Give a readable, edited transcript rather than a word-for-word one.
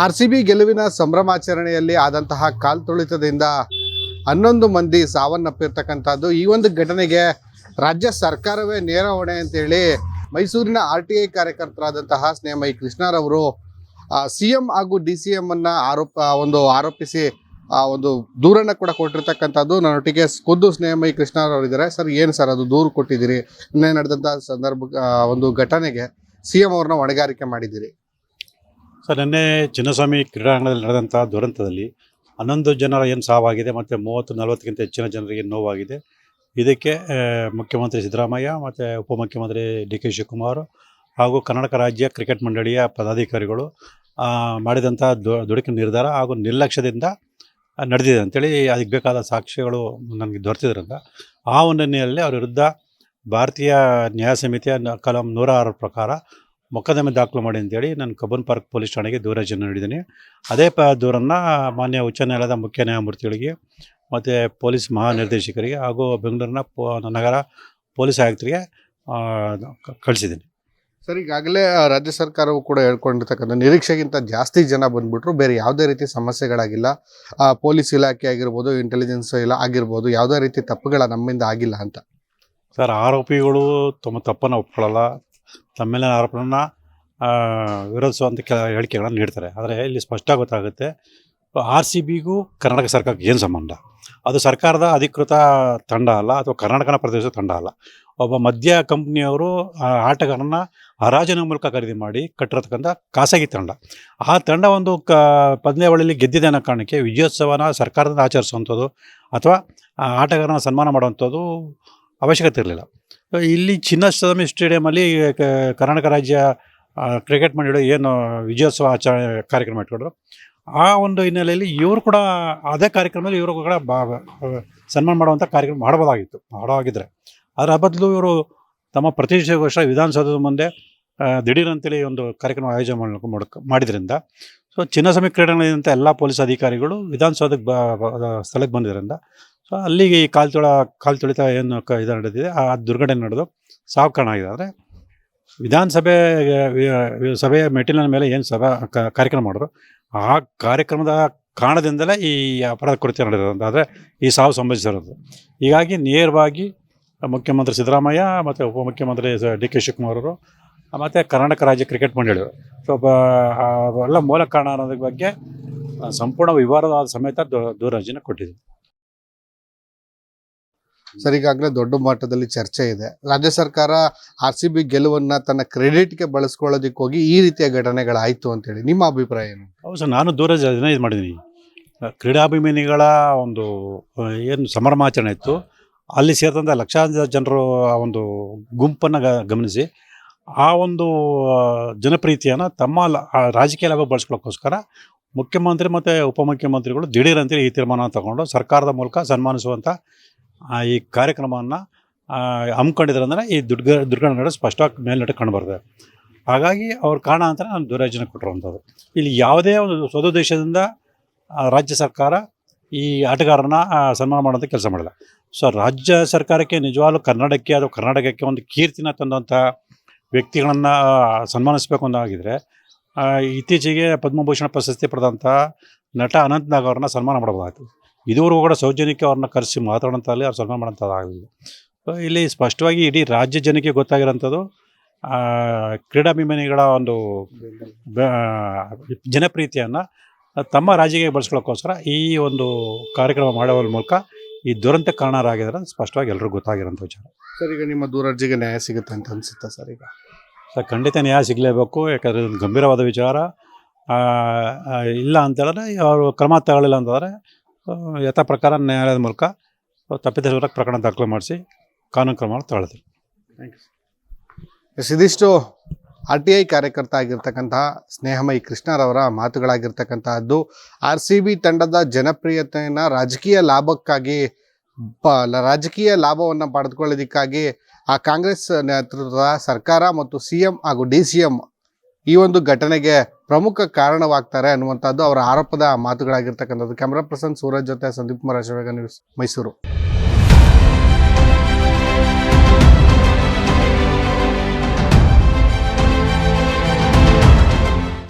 RCB ಗೆಲುವಿನ ಸಂಭ್ರಮಾಚರಣೆಯಲ್ಲಿ ಆದಂತಹ ಕಾಲ್ತುಳಿತದಿಂದ 11 ಮಂದಿ ಸಾವನ್ನಪ್ಪಿರ್ತಕ್ಕಂಥದ್ದು. ಈ ಒಂದು ಘಟನೆಗೆ ರಾಜ್ಯ ಸರ್ಕಾರವೇ ನೇರ ಹೊಣೆ ಅಂತೇಳಿ ಮೈಸೂರಿನ RTI ಕಾರ್ಯಕರ್ತರಾದಂತಹ ಸ್ನೇಹಮಯಿ ಕೃಷ್ಣರವರು CM ಹಾಗೂ DCM ಅನ್ನ ಆರೋಪಿಸಿ ಒಂದು ದೂರನ್ನು ಕೂಡ ಕೊಟ್ಟಿರ್ತಕ್ಕಂಥದ್ದು. ನನ್ನೊಟ್ಟಿಗೆ ಖುದ್ದು ಸ್ನೇಹಮಯಿ ಕೃಷ್ಣರವರಿದ್ದಾರೆ. ಸರ್, ಏನು ಸರ್ ಅದು ದೂರು ಕೊಟ್ಟಿದ್ದೀರಿ? ನಿನ್ನೆ ನಡೆದಂಥ ಒಂದು ಘಟನೆಗೆ CM ಅವ್ರನ್ನ ಹೊಣೆಗಾರಿಕೆ ಮಾಡಿದ್ದೀರಿ. ಸರ್, ನಿನ್ನೆ ಚಿನ್ನಸ್ವಾಮಿ ಕ್ರೀಡಾಂಗಣದಲ್ಲಿ ನಡೆದಂಥ ದುರಂತದಲ್ಲಿ 11 ಜನರ ಏನು ಸಾವಾಗಿದೆ ಮತ್ತು 30-40ಕ್ಕಿಂತ ಹೆಚ್ಚಿನ ಜನರಿಗೆ ನೋವಾಗಿದೆ. ಇದಕ್ಕೆ ಮುಖ್ಯಮಂತ್ರಿ ಸಿದ್ದರಾಮಯ್ಯ ಮತ್ತು ಉಪಮುಖ್ಯಮಂತ್ರಿ DK ಶಿವಕುಮಾರ್ ಹಾಗೂ ಕರ್ನಾಟಕ ರಾಜ್ಯ ಕ್ರಿಕೆಟ್ ಮಂಡಳಿಯ ಪದಾಧಿಕಾರಿಗಳು ಮಾಡಿದಂಥ ದುಡುಕಿನ ನಿರ್ಧಾರ ಹಾಗೂ ನಿರ್ಲಕ್ಷ್ಯದಿಂದ ನಡೆದಿದೆ ಅಂತೇಳಿ ಅದಕ್ಕೆ ಬೇಕಾದ ಸಾಕ್ಷ್ಯಗಳು ನನಗೆ ದೊರೆತಿದ್ರಿಂದ ಆ ಒಂದು ಹಿನ್ನೆಲೆಯಲ್ಲಿ ಅವರ ವಿರುದ್ಧ ಭಾರತೀಯ ನ್ಯಾಯ ಸಮಿತಿಯ ಕಲಂ 106 ಪ್ರಕಾರ ಮೊಕದ್ದಮೆ ದಾಖಲು ಮಾಡಿ ಅಂತೇಳಿ ನಾನು ಕಬ್ಬನ್ ಪಾರ್ಕ್ ಪೊಲೀಸ್ ಠಾಣೆಗೆ ದೂರನ್ನು ನೀಡಿದ್ದೀನಿ. ಅದೇ ದೂರನ್ನು ಮಾನ್ಯ ಉಚ್ಚ ನ್ಯಾಯಾಲಯದ ಮುಖ್ಯ ನ್ಯಾಯಮೂರ್ತಿಗಳಿಗೆ ಮತ್ತು ಪೊಲೀಸ್ ಮಹಾನಿರ್ದೇಶಕರಿಗೆ ಹಾಗೂ ಬೆಂಗಳೂರಿನ ನಗರ ಪೊಲೀಸ್ ಆಯುಕ್ತರಿಗೆ ಕಳಿಸಿದ್ದೀನಿ. ಸರ್, ಈಗಾಗಲೇ ರಾಜ್ಯ ಸರ್ಕಾರವು ಕೂಡ ಹೇಳ್ಕೊಂಡಿರ್ತಕ್ಕಂಥ ನಿರೀಕ್ಷೆಗಿಂತ ಜಾಸ್ತಿ ಜನ ಬಂದ್ಬಿಟ್ರು, ಬೇರೆ ಯಾವುದೇ ರೀತಿ ಸಮಸ್ಯೆಗಳಾಗಿಲ್ಲ. ಪೊಲೀಸ್ ಇಲಾಖೆ ಆಗಿರ್ಬೋದು, ಇಂಟೆಲಿಜೆನ್ಸ್ ಆಗಿರ್ಬೋದು, ಯಾವುದೇ ರೀತಿ ತಪ್ಪುಗಳ ನಮ್ಮಿಂದ ಆಗಿಲ್ಲ ಅಂತ. ಸರ್, ಆರೋಪಿಗಳು ತಮ್ಮ ತಪ್ಪನ್ನು ಒಪ್ಕೊಳ್ಳಲ್ಲ, ತಮ್ಮ ಮೇಲಿನ ಆರೋಪವನ್ನು ವಿರೋಧಿಸುವಂಥ ಹೇಳಿಕೆಗಳನ್ನು ನೀಡ್ತಾರೆ. ಆದರೆ ಇಲ್ಲಿ ಸ್ಪಷ್ಟ ಗೊತ್ತಾಗುತ್ತೆ, RCBಗೂ ಕರ್ನಾಟಕ ಸರ್ಕಾರಕ್ಕೆ ಏನು ಸಂಬಂಧ. ಅದು ಸರ್ಕಾರದ ಅಧಿಕೃತ ತಂಡ ಅಲ್ಲ, ಅಥವಾ ಕರ್ನಾಟಕನ ಪ್ರದೇಶದ ತಂಡ ಅಲ್ಲ. ಒಬ್ಬ ಮದ್ಯ ಕಂಪ್ನಿಯವರು ಆಟಗಾರನ ಹರಾಜಿನ ಮೂಲಕ ಖರೀದಿ ಮಾಡಿ ಕಟ್ಟಿರತಕ್ಕಂಥ ಖಾಸಗಿ ತಂಡ. ಆ ತಂಡ ಒಂದು ಪಂದ್ಯಾವಳಿಯಲ್ಲಿ ಗೆದ್ದಿದೆ ಅನ್ನೋ ಕಾರಣಕ್ಕೆ ವಿಜಯೋತ್ಸವನ ಸರ್ಕಾರದಿಂದ ಆಚರಿಸುವಂಥದ್ದು ಅಥವಾ ಆಟಗಾರನ ಸನ್ಮಾನ ಮಾಡುವಂಥದ್ದು ಅವಶ್ಯಕತೆ ಇರಲಿಲ್ಲ. ಇಲ್ಲಿ ಚಿನ್ನಸ್ವಾಮಿ ಸ್ಟೇಡಿಯಮಲ್ಲಿ ಕರ್ನಾಟಕ ರಾಜ್ಯ ಕ್ರಿಕೆಟ್ ಮಂಡಳಿ ಏನು ವಿಜಯೋತ್ಸವ ಕಾರ್ಯಕ್ರಮ ಇಟ್ಕೊಂಡ್ರು, ಆ ಒಂದು ಹಿನ್ನೆಲೆಯಲ್ಲಿ ಇವರು ಕೂಡ ಅದೇ ಕಾರ್ಯಕ್ರಮದಲ್ಲಿ ಇವರು ಕೂಡ ಸನ್ಮಾನ ಮಾಡುವಂಥ ಕಾರ್ಯಕ್ರಮ ಮಾಡಬಹುದಾಗಿದ್ದರೆ ಅದರ ಬದಲು ಇವರು ತಮ್ಮ ಪ್ರತಿಷ್ಠೆಗೋಸ್ಕರ ವಿಧಾನಸೌಧದ ಮುಂದೆ ದಿಢೀರಂತೇಳಿ ಒಂದು ಕಾರ್ಯಕ್ರಮ ಆಯೋಜನೆ ಮಾಡಿದ್ರಿಂದ ಸೊ ಚಿನ್ನಸ್ವಾಮಿ ಕ್ರೀಡಾಂಗಣದಂಥ ಎಲ್ಲ ಪೊಲೀಸ್ ಅಧಿಕಾರಿಗಳು ವಿಧಾನಸೌಧಕ್ಕೆ ಸ್ಥಳಕ್ಕೆ ಬಂದಿದ್ದರಿಂದ ಸೊ ಅಲ್ಲಿಗೆ ಈ ಕಾಲ್ತುಳಿತ ಏನು ಇದು ನಡೆದಿದೆ, ಆ ದುರ್ಘಟನೆ ನಡೆದು ಸಾವು ಕಾರಣ ಆಗಿದೆ. ಅಂದರೆ ಸಭೆಯ ಮೆಟ್ಟಿಲಿನ ಮೇಲೆ ಏನು ಕಾರ್ಯಕ್ರಮ ಮಾಡಿದ್ರು, ಆ ಕಾರ್ಯಕ್ರಮದ ಕಾರಣದಿಂದಲೇ ಈ ಅಪರಾಧ ಕೃತ್ಯ ನಡೆದಿರೋದು, ಅಂದರೆ ಈ ಸಾವು ಸಂಭವಿಸಿರೋದು. ಹೀಗಾಗಿ ನೇರವಾಗಿ ಮುಖ್ಯಮಂತ್ರಿ ಸಿದ್ದರಾಮಯ್ಯ ಮತ್ತು ಉಪಮುಖ್ಯಮಂತ್ರಿ DK ಶಿವಕುಮಾರ್ ಅವರು ಮತ್ತು ಕರ್ನಾಟಕ ರಾಜ್ಯ ಕ್ರಿಕೆಟ್ ಮಂಡಳಿಯವರು ಸೊ ಎಲ್ಲ ಮೂಲ ಕಾರಣ ಅನ್ನೋದ್ರ ಬಗ್ಗೆ ಸಂಪೂರ್ಣ ವಿವರವಾದ ಸಮೇತ ದೂರನ್ನು ಕೊಟ್ಟಿದ್ದೀವಿ. ಸರ್, ಈಗಾಗಲೇ ದೊಡ್ಡ ಮಟ್ಟದಲ್ಲಿ ಚರ್ಚೆ ಇದೆ. ರಾಜ್ಯ ಸರ್ಕಾರ RCB ಗೆಲುವನ್ನು ತನ್ನ ಕ್ರೆಡಿಟ್ಗೆ ಬಳಸ್ಕೊಳ್ಳೋದಕ್ಕೆ ಹೋಗಿ ಈ ರೀತಿಯ ಘಟನೆಗಳಾಯಿತು ಅಂತೇಳಿ ನಿಮ್ಮ ಅಭಿಪ್ರಾಯ ಏನು? ಹೌದು ಸರ್, ನಾನು ದೂರನ್ನು ಇದು ಮಾಡಿದ್ದೀನಿ. ಕ್ರೀಡಾಭಿಮಾನಿಗಳ ಒಂದು ಏನು ಸಂಭ್ರಮಾಚರಣೆ ಇತ್ತು, ಅಲ್ಲಿ ಸೇರಿದಂಥ ಲಕ್ಷಾಂತರ ಜನರು ಒಂದು ಗುಂಪನ್ನು ಗಮನಿಸಿ ಆ ಒಂದು ಜನಪ್ರೀತಿಯನ್ನು ತಮ್ಮ ರಾಜಕೀಯ ಲಾಭ ಬಳಸ್ಕೊಳ್ಳೋಕ್ಕೋಸ್ಕರ ಮುಖ್ಯಮಂತ್ರಿ ಮತ್ತು ಉಪಮುಖ್ಯಮಂತ್ರಿಗಳು ದಿಢೀರಂತೇಳಿ ಈ ತೀರ್ಮಾನ ತಗೊಂಡು ಸರ್ಕಾರದ ಮೂಲಕ ಸನ್ಮಾನಿಸುವಂಥ ಈ ಕಾರ್ಯಕ್ರಮವನ್ನು ಹಮ್ಮಿಕೊಂಡಿದ್ರಂದರೆ ಈ ದುರ್ಘಟನೆ ಸ್ಪಷ್ಟವಾಗಿ ಮೇಲ್ನೋಟ ಕಂಡುಬರ್ತದೆ. ಹಾಗಾಗಿ ಅವ್ರ ಕಾರಣ ಅಂತ ನಾನು ದೂರಜನೆ ಕೊಟ್ಟಿರುವಂಥದ್ದು. ಇಲ್ಲಿ ಯಾವುದೇ ಒಂದು ಸ್ವದೇಶದಿಂದ ರಾಜ್ಯ ಸರ್ಕಾರ ಈ ಆಟಗಾರನ ಸನ್ಮಾನ ಮಾಡೋಂಥ ಕೆಲಸ ಮಾಡಿಲ್ಲ. ಸೊ ರಾಜ್ಯ ಸರ್ಕಾರಕ್ಕೆ ನಿಜವಾಗ್ಲೂ ಕರ್ನಾಟಕಕ್ಕೆ ಒಂದು ಕೀರ್ತಿನ ತಂದಂಥ ವ್ಯಕ್ತಿಗಳನ್ನು ಸನ್ಮಾನಿಸಬೇಕು ಅಂತಾಗಿದ್ದರೆ ಇತ್ತೀಚೆಗೆ ಪದ್ಮಭೂಷಣ ಪ್ರಶಸ್ತಿ ಪಡೆದಂಥ ನಟ ಅನಂತ್ ನಾಗ್ ಅವ್ರನ್ನ ಸನ್ಮಾನ ಮಾಡಬಹುದಾಯಿತು. ಇದುವರೆಗೂ ಕೂಡ ಸೌಜನ್ಯಕ್ಕೆ ಅವ್ರನ್ನ ಕರೆಸಿ ಮಾತಾಡೋಂಥಲ್ಲಿ ಅವ್ರು ಸನ್ಮಾನ ಮಾಡೋಂಥದ್ದಾಗಲಿಲ್ಲ. ಸೊ ಇಲ್ಲಿ ಸ್ಪಷ್ಟವಾಗಿ ಇಡೀ ರಾಜ್ಯ ಜನಕ್ಕೆ ಗೊತ್ತಾಗಿರೋಂಥದ್ದು ಕ್ರೀಡಾಭಿಮಾನಿಗಳ ಒಂದು ಜನಪ್ರೀತಿಯನ್ನು ತಮ್ಮ ರಾಜ್ಯಕ್ಕೆ ಬಳಸ್ಕೊಳ್ಳೋಕ್ಕೋಸ್ಕರ ಈ ಒಂದು ಕಾರ್ಯಕ್ರಮ ಮಾಡೋದ್ರ ಮೂಲಕ ಈ ದುರಂತ ಕಾರಣರಾಗಿದ್ದಾರೆ ಸ್ಪಷ್ಟವಾಗಿ ಎಲ್ಲರಿಗೂ ಗೊತ್ತಾಗಿರೋಂಥ ವಿಚಾರ. ಸರ್, ಈಗ ನಿಮ್ಮ ದೂರರ್ಜಿಗೆ ನ್ಯಾಯ ಸಿಗುತ್ತೆ ಅಂತ ಅನಿಸುತ್ತಾ ಸರ್? ಈಗ ಸರ್, ಖಂಡಿತ ನ್ಯಾಯ ಸಿಗಲೇಬೇಕು. ಯಾಕಂದರೆ ಇದು ಗಂಭೀರವಾದ ವಿಚಾರ. ಇಲ್ಲ ಅಂತೇಳಿದ್ರೆ ಅವರು ಕ್ರಮ ತಗೊಳ್ಳಿಲ್ಲ ಅಂತಂದರೆ ಯಥಾ ಪ್ರಕಾರ ನ್ಯಾಯಾಲಯದ ಮೂಲಕ ತಪ್ಪಿತಸ್ಥರ ಪ್ರಕರಣ ದಾಖಲು ಮಾಡಿಸಿ ಕಾನೂನು ಕ್ರಮ ತಗೊಳ್ತೀವಿ. Thank you. ಇದಿಷ್ಟು RTI ಕಾರ್ಯಕರ್ತ ಆಗಿರ್ತಕ್ಕಂತಹ ಸ್ನೇಹಮಯಿ ಕೃಷ್ಣರವರ ಮಾತುಗಳಾಗಿರ್ತಕ್ಕಂತಹದ್ದು. RCB ತಂಡದ ಜನಪ್ರಿಯತೆಯನ್ನು ರಾಜಕೀಯ ಲಾಭವನ್ನು ಪಡೆದುಕೊಳ್ಳೋದಕ್ಕಾಗಿ ಆ ಕಾಂಗ್ರೆಸ್ ನೇತೃತ್ವದ ಸರ್ಕಾರ ಮತ್ತು CM ಹಾಗೂ DCM ಈ ಒಂದು ಘಟನೆಗೆ ಪ್ರಮುಖ ಕಾರಣವಾಗ್ತಾರೆ ಅನ್ನುವಂಥದ್ದು ಅವರ ಆರೋಪದ ಮಾತುಗಳಾಗಿರ್ತಕ್ಕಂಥದ್ದು. ಕ್ಯಾಮ್ರಾ ಪರ್ಸನ್ ಸೂರಜ್ ಜೊತೆ ಸಂದೀಪ್ ಕುಮಾರ್, ನ್ಯೂಸ್, ಮೈಸೂರು.